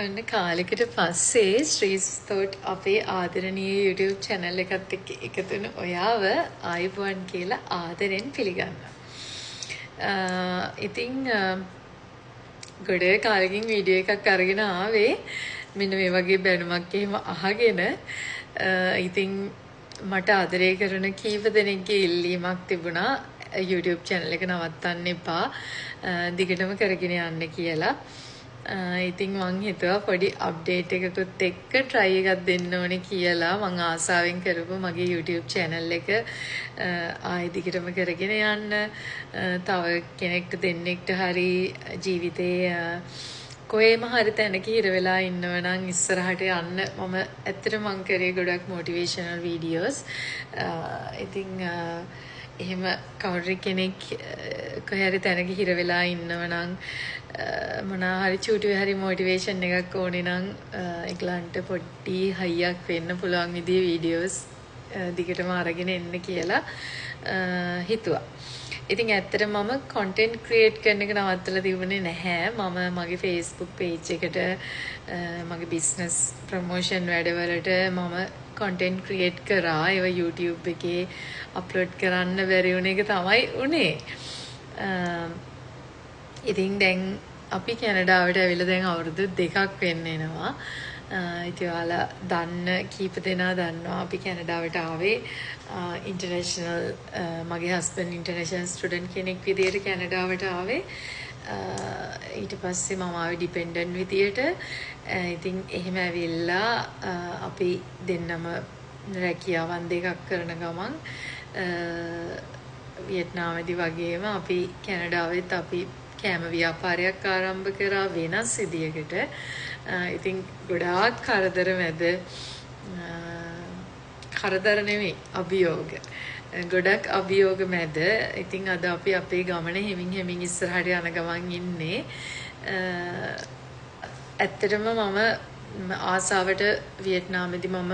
ඔන්න කාලෙකට පස්සේ ශ්‍රීස් තෝට් අපේ ආදරණීය YouTube channel එකත් එක්ක එකතු වෙන ඔයාව ආයුබෝවන් කියලා ආදරෙන් පිළිගන්නවා. ඉතින් ගොඩ කාලෙකින් වීඩියෝ එකක් අරගෙන ආවේ මෙන්න මේ වගේ බැනුමක් එහෙම අහගෙන ඉතින් මට ආදරය කරන කීප දෙනෙක්ගේ ඉල්ලීමක් තිබුණා YouTube channel එක නවත්තන්න එපා දිගටම කරගෙන යන්න කියලා. ඉතින් මං හිතුවා පොඩි අප්ඩේට් එකකුත් එක්ක try එකක් දෙන්න ඕනේ කියලා මං ආසාවෙන් කරපු මගේ YouTube channel එක ආයෙ දිගටම කරගෙන යන්න තව කෙනෙක්ට දෙන්නෙක්ට හරි ජීවිතේ කොහේම හරි තැනක හිර වෙලා ඉන්නව නම් ඉස්සරහට යන්න මම ඇත්තට මං කරේ ගොඩක් motivational videos ඉතින් එහෙම කවුරු කෙනෙක් කොහේ හරි තැනක හිර වෙලා ඉන්නව නම් මොනවා හරි චූටි හරි මොටිවේෂන් එකක් ඕනේ නම් ඒගලන්ට පොඩ්ඩි හයියක් වෙන්න පුළුවන් විදිහේ වීඩියෝස් දිගටම අරගෙන එන්න කියලා හිතුවා. ඉතින් ඇත්තට මම content create කරන එක නවත්තලා තිබුණේ නැහැ. මම මගේ Facebook page එකට මගේ business promotion වැඩවලට මම content create කරා. ඒව YouTube එකේ upload කරන්න බැරි වුණ එක තමයි උනේ. ඉතින් දැන් අපි කැනඩාවට ඇවිල්ලා දැන් අවුරුදු 2ක් වෙන්න එනවා. ඉතින් ඔයාලා දන්න කීප දෙනා දන්නවා අපි කැනඩාවට ආවේ ඉන්ටර්නැෂනල් මගේ හස්බන්ඩ් ඉන්ටර්නැෂනල් ස්ටුඩන්ට් කෙනෙක් විදියට කැනඩාවට ආවේ. ඊට පස්සේ මම ආවේ ඩිපෙන්ඩන්ට් විදියට. ඉතින් එහෙම ඇවිල්ලා අපි දෙන්නම රැකියාවන් දෙකක් කරන ගමන් වියට්නාමේදී වගේම අපි කැනඩාවෙත් අපි කෑම ව්‍යාපාරයක් ආරම්භ කරා වෙනස් විදියකට. ඉතින් ගොඩාක් කරදර මැද කරදර නෙමෙයි අභියෝග. ගොඩක් අභියෝග මැද ඉතින් අද අපි අපේ ගමන හෙමින් ඉස්සරහට යන ගමන් ඉන්නේ. ඇත්තටම මම ආසාවට වියට්නාමේදී මම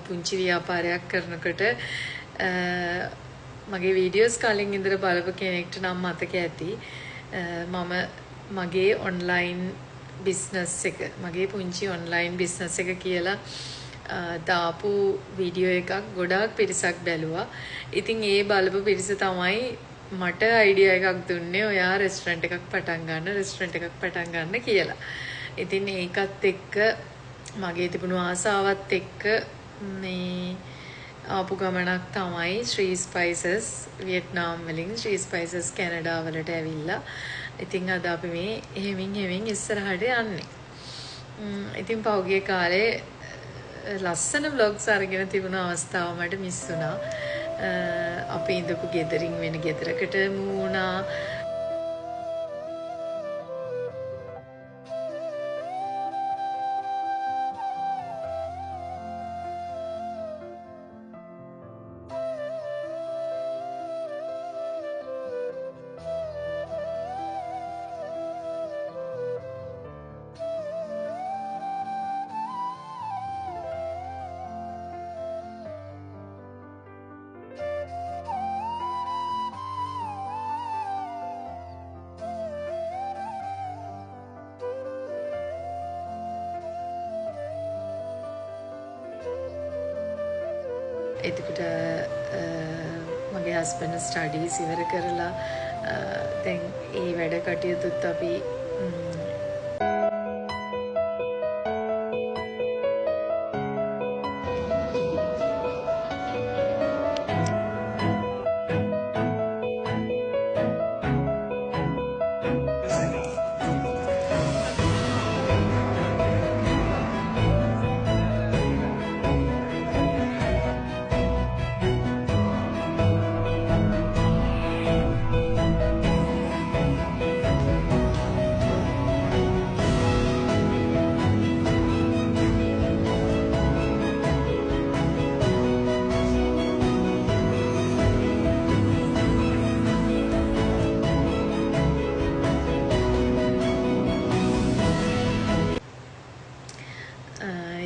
පුංචි ව්‍යාපාරයක් කරනකොට මගේ වීඩියෝස් කලින් ඉඳලා බලපු කෙනෙක්ට නම් මතක ඇති. මම මගේ ඔන්ලයින් බිස්නස් එක මගේ පුංචි ඔන්ලයින් බිස්නස් එක කියලා දාපු වීඩියෝ එකක් ගොඩාක් පිරිසක් බැලුවා. ඉතින් ඒ බලපු පිරිස තමයි මට අයිඩියා එකක් දුන්නේ ඔයා රෙස්ටොරන්ට් එකක් පටන් ගන්න කියලා. ඉතින් ඒකත් එක්ක මගේ තිබුණු ආසාවත් එක්ක මේ ආපු ගමනක් තමයි ශ්‍රී ස්පයිසස් වියට්නාම් වලින් ශ්‍රී ස්පයිසස් කැනඩා වලට ඇවිල්ලා. ඉතින් අද අපි මේ එහෙමින් ඉස්සරහට යන්නේ. ඉතින් පහුගිය කාලේ ලස්සන vlogs අරගෙන තිබුණ අවස්ථාව මට මිස් වුණා. අපි ඉඳපු ගෙදරින් වෙන ගෙදරකට මූ වුණා. එතකොට මගේ හස්බන්ඩ් ස්ටඩීස් ඉවර කරලා දැන් ඒ වැඩ කටයුතුත් අපි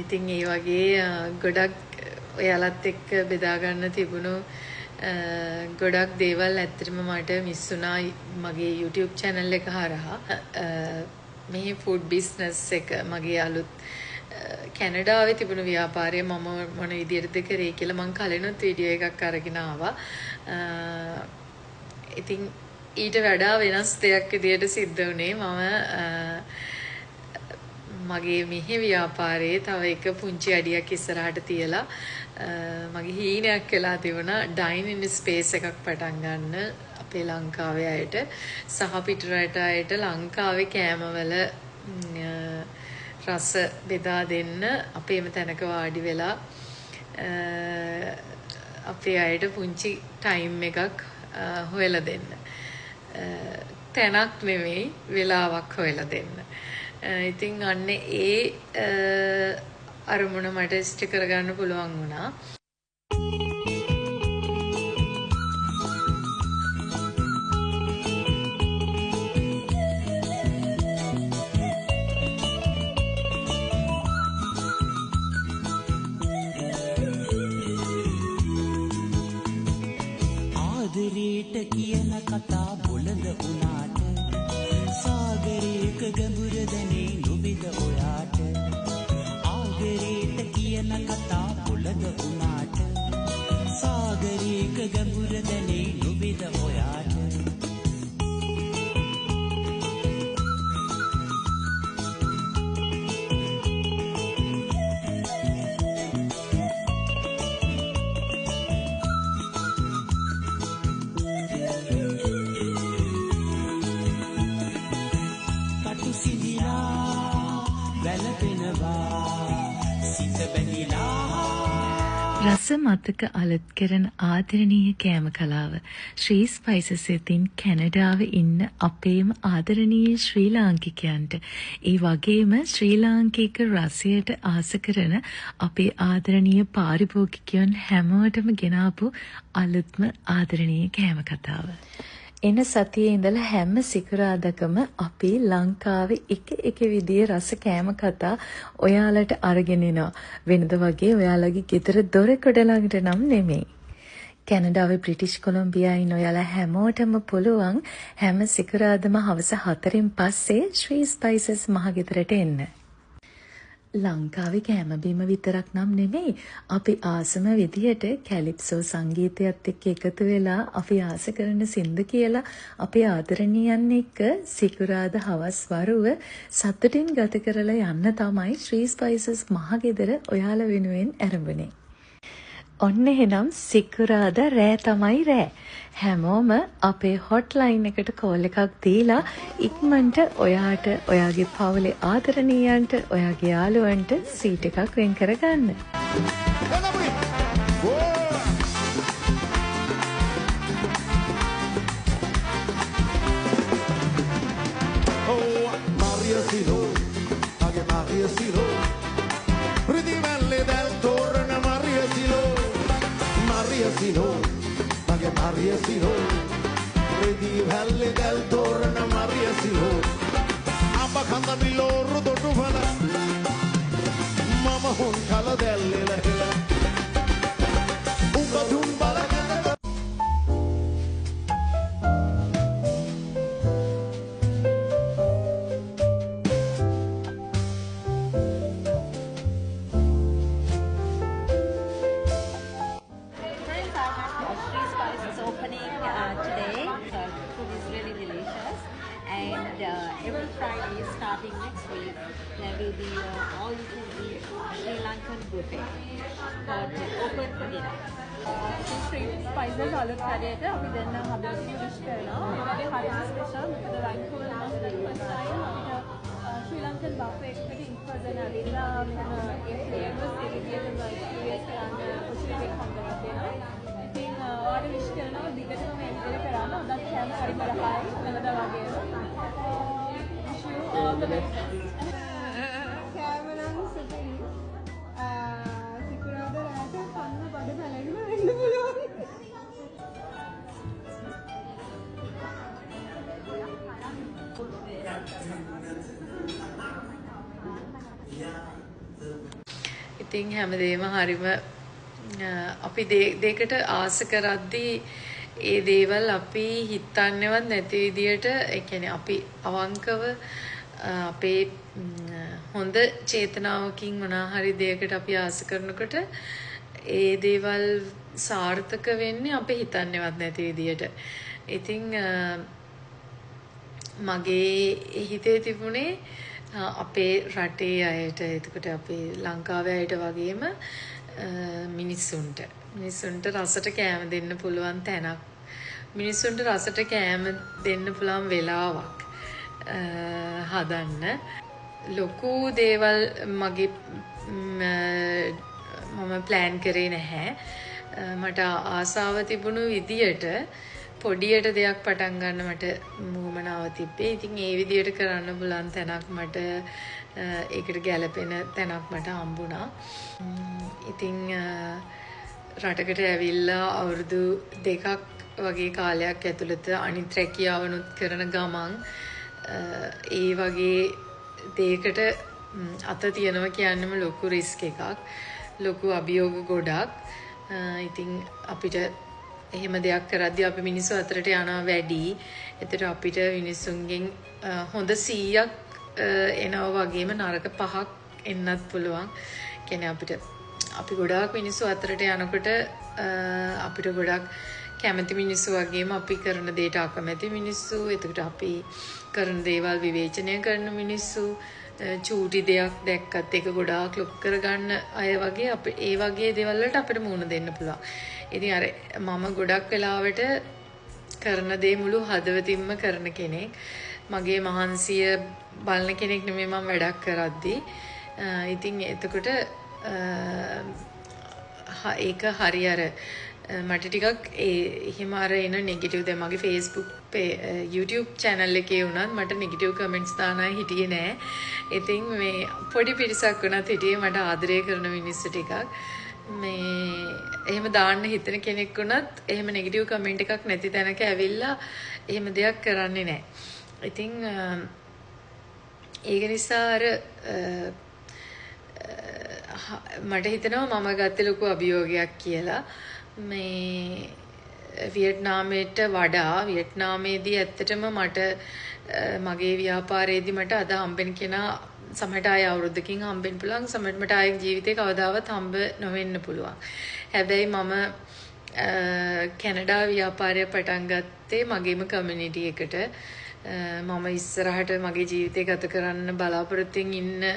ඉතින් ඒ වගේ ගොඩක් ඔයාලත් එක්ක බෙදා ගන්න තිබුණු ගොඩක් දේවල් ඇත්තටම මට මිස් වුණා මගේ YouTube channel එක හරහා. මේ ෆුඩ් බිස්නස් එක මගේ අලුත් කැනඩාවේ තිබුණු ව්‍යාපාරය මම මොන විදිහටද කරේ කියලා මම කලිනුත් වීඩියෝ එකක් අරගෙන ආවා. ඉතින් ඊට වඩා වෙනස් දෙයක් විදිහට සිද්ධ වුණේ මගේ මෙහි ව්‍යාපාරයේ තව එක පුංචි අඩියක් ඉස්සරහට තියලා මගේ හීනයක් වෙලා තිබුණා ඩයිනින් ස්පේස් එකක් පටන් ගන්න අපේ ලංකාවේ අයට සහ පිටරට අයට ලංකාවේ කෑමවල රස බෙදා දෙන්න අපේම තැනක වාඩි වෙලා අපේ අයට පුංචි ටයිම් එකක් හොයලා දෙන්න. තැනක් නෙමෙයි වෙලාවක් හොයලා දෙන්න. ඉතින් අන්න ඒ අරමුණ මට ඉෂ්ට කරගන්න පුළුවන් වුණා. ආදරේට කියන කතා බොළඳ වුණාට සාගරයක ගැඹුර දැනේ නොබිද ඔයාට ආදරේට කියන කතා බොළඳ වුණාට සාගරයක ගැඹුර දැනේ නොබිද ඔයාට රස මතක අලුත් කරන ආදරණීය කෑම කලාව ශ්‍රී ස්පයිසස් වෙතින් කැනඩාවේ ඉන්න අපේම ආදරණීය ශ්‍රී ලාංකිකයන්ට ඒ වගේම ශ්‍රී ලාංකික රසයට ආස කරන අපේ ආදරණීය පාරිභෝගිකයන් හැමෝටම ගෙනාපු අලුත්ම ආදරණීය කෑම කතාව. එන සතියේ ඉඳලා හැම සිකුරාදකම අපි ලංකාවේ එක විදිහේ රස කෑම කතා ඔයාලට අරගෙන එනවා. වෙනද වගේ ඔයාලගේ ගෙදර දොර කොඩ ළඟට නම් නෙමෙයි. කැනඩාවේ බ්‍රිටිෂ් කොලොම්බියාවේ ඉන්න ඔයාලා හැමෝටම පුළුවන් හැම සිකුරාදම හවස 4න් පස්සේ ශ්‍රී ස්පයිසස් මහගෙදරට එන්න. ලංකාවේ කෑම බීම විතරක් නම් නෙමෙයි අපි ආසම විදියට කැලිප්සෝ සංගීතයත් එක්ක එකතු වෙලා අපි ආස කරන සින්දු කියලා අපේ ආදරණීයන් එක්ක සිකුරාදා හවස් වරුව සතුටින් ගත කරලා යන්න තමයි ශ්‍රී ස්පයිසස් මහගෙදර ඔයාලා වෙනුවෙන් ආරම්භනේ. ඔන්න එහෙනම් සිකුරාදා රෑ තමයි රෑ. හැමෝම අපේ හොට්ලයින් එකට කෝල් එකක් දීලා ඉක්මනට ඔයාට ඔයාගේ පවුලේ ආදරණීයන්ට ඔයාගේ යාළුවන්ට සීට් එකක් වෙන් කරගන්න. Maria Silo, Redi Valle del Torna Maria Silo, Abba Kanda Milo Rudo Duvana, Mama Hun Kala delle la Hela, Umba Dumba la Kanda. Every Friday starting next week there will be all you can eat Sri Lankan buffet open for dinner. Sri Spices අලුත් හැදයට අපි දෙන්න හදලා විශ් කරනවා. ඒ වගේ හරියට special මොකද Vancouver නම් first time අපිට Sri Lankan buffet එකට in person ඇවිල්ලා මෙහෙම ඒ flavors ඒ විදිහටම experience කරන්න opportunity එකක් හම්බ වෙනවා. ඉතින් ඔයාලට විශ් කරනවා දිගටම මේ විදිහට කරන්න. අදත් කෑම හරි බලපෑයි. වෙනදා වගේම. All the best. කෑම නම් සුපිරි. සිකුරාදා රාත්‍රියේ කන්න බඩ පැලෙන්න වෙන්න පුළුවන්. ඉතින් හැමදේම හරිම අපි දෙයකට ආස කරද්දී ඒ දේවල් අපි හිතන්නේවත් නැති විදියට ඒ කියන්නේ අපි අවංකව අපේ හොඳ චේතනාවකින් මොනා හරි දෙයකට අපි ආස කරනකොට ඒ දේවල් සාර්ථක වෙන්නේ අපි හිතන්නේවත් නැති විදියට. ඉතින් මගේ හිතේ තිබුණේ අපේ රටේ අයට එතකොට අපේ ලංකාවේ අයට වගේම මිනිස්සුන්ට රසට කෑම දෙන්න පුළුවන් තැනක් මිනිස්සුන්ට රසට කෑම දෙන්න පුළුවන් වෙලාවක් හදන්න ලොකු දේවල් මගේ මම ප්ලෑන් කරේ නැහැ මට ආසාව තිබුණු විදියට පොඩියට දෙයක් පටන් ගන්න මට මුවමනාව තිබ්බේ. ඉතින් ඒ විදියට කරන්න බුලන් තැනක් මට ඒකට ගැළපෙන තැනක් මට හම්බුණා. ඉතින් රටකට ඇවිල්ලා අවුරුදු 2ක් වගේ කාලයක් ඇතුළත අනිත් රැකියාවනුත් කරන ගමන් ඒ වගේ දෙයකට අත තියනවා කියන්නම ලොකු රිස්ක් එකක්. ලොකු අභියෝග ගොඩක්. ඉතින් අපිට එහෙම දෙයක් කරද්දී අපි මිනිස්සු අතරට යනවා වැඩි. ඒතර අපිට මිනිස්සුන්ගෙන් හොඳ 100ක් එනවා වගේම නරක 5ක් එන්නත් පුළුවන්. කියන්නේ අපි ගොඩාක් මිනිස්සු අතරට යනකොට අපිට ගොඩක් කැමති මිනිස්සු වගේම අපි කරන දේට අකමැති මිනිස්සු. එතකොට අපි කරන දේවල් විවේචනය කරන මිනිස්සු. චූටි දෙයක් දැක්කත් ඒක ගොඩාක් ලොකු කරගන්න අය වගේ අපි ඒ වගේ දේවල් වලට අපිට මුහුණ දෙන්න පුළුවන්. ඉතින් අර මම ගොඩක් වෙලාවට කරන දේ මුළු හදවතින්ම කරන කෙනෙක්. මගේ මහන්සිය බලන කෙනෙක් නෙමෙයි මම වැඩක් කරද්දී. ඉතින් එතකොට ඒක හරි අර මට ටිකක් එහෙම අර එන නෙගටිව් දැන් මගේ Facebook YouTube channel එකේ වුණත් මට නෙගටිව් කමෙන්ට්ස් දාන අය හිටියේ නෑ. ඉතින් මේ පොඩි පිරිසක් වුණත් හිටියේ මට ආදරය කරන මිනිස්සු ටිකක්. මේ එහෙම දාන්න හිතන කෙනෙක් වුණත් එහෙම නෙගටිව් කමෙන්ට් එකක් නැති තැනක ඇවිල්ලා එහෙම දෙයක් කරන්නේ නෑ. ඉතින් ඒක නිසා අර මට හිතෙනවා මම ගත්තේ ලොකු අභියෝගයක් කියලා. මේ වියට්නාමයට වඩා වියට්නාමේදී ඇත්තටම මට මගේ ව්‍යාපාරයේදී මට අද හම්බෙන්න කෙනා සමහරට ආය අවුරුද්දකින් හම්බෙන්න පුළුවන් සමහරට මට ආයේ ජීවිතේ කවදාවත් හම්බ නොවෙන්න පුළුවන්. හැබැයි මම කැනඩා ව්‍යාපාරය පටන් ගත්තේ මගේම කමියුනිටි එකට. මම ඉස්සරහට මගේ ජීවිතේ ගත කරන්න බලාපොරොත්තුෙන් ඉන්න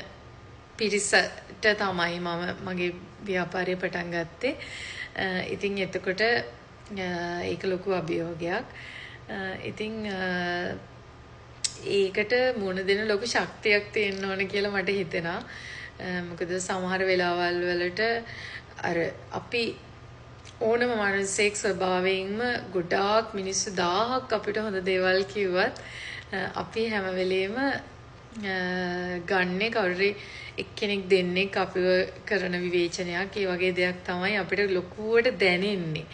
පිරිසට තමයි මම මගේ ව්‍යාපාරය පටන් ගත්තේ. ඉතින් එතකොට ඒක ලොකු අභියෝගයක්. ඉතින් ඒකට මුණ දෙන ලොකු ශක්තියක් තියෙන්න ඕන කියලා මට හිතෙනවා. මොකද සමහර වෙලාවල් වලට අර අපි ඕනම මානසික ස්වභාවයෙන්ම ගොඩාක් මිනිස්සු 1000ක් අපිට හොඳ දේවල් කිව්වත් අපි හැම වෙලෙම ගන්නේ කවුරුරි එක්කෙනෙක් දෙන්නෙක් අපිව කරන විවේචනයක් ඒ වගේ දෙයක් තමයි අපිට ලොකුවට දැනෙන්නේ.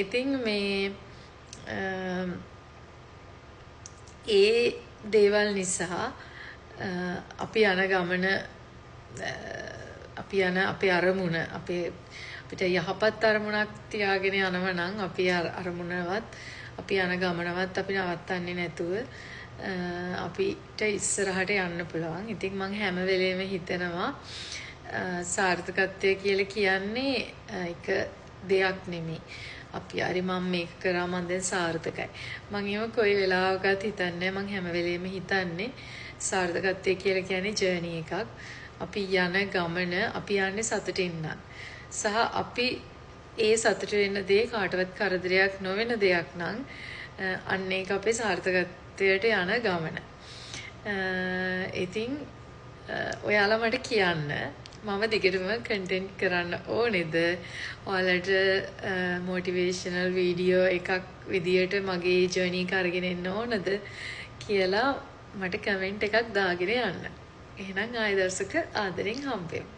ඉතින් මේ ඒ දේවල් නිසා අපි යන ගමන අපි යන අපේ අරමුණ අපිට යහපත් අරමුණක් තියාගෙන යනවා නම් අපි අරමුණවත් අපි යන ගමනවත් අපි නවත්තන්නේ නැතුව අපිට ඉස්සරහට යන්න පුළුවන්. ඉතින් මම හැම වෙලේම හිතනවා සාර්ථකත්වය කියලා කියන්නේ එක දෙයක් නෙමෙයි. අපි හරි මම මේක කරා මම දැන් සාර්ථකයි. මම එහෙම කොයි වෙලාවකත් හිතන්නේ මම හැම වෙලේම හිතන්නේ සාර්ථකත්වය කියලා කියන්නේ ජර්නි එකක්. අපි යන ගමන අපි යන්නේ සතුටින් නම්. සහ අපි ඒ සතුට වෙන දේ කාටවත් කරදරයක් නොවන දෙයක් නම් අන්න ඒක අපේ සාර්ථකත්වයට යන ගමන. ඉතින් ඔයාලා මට කියන්න මම දිගටම කන්ටෙන්ට් කරන්න ඕනේද? ඔයාලට මොටිවේෂනල් වීඩියෝ එකක් විදියට මගේ ජර්නි එක අරගෙන එන්න ඕනද කියලා මට කමෙන්ට් එකක් දාගෙන යන්න. එහෙනම් ආයෙ දවසක ආදරෙන් හම්බෙමු.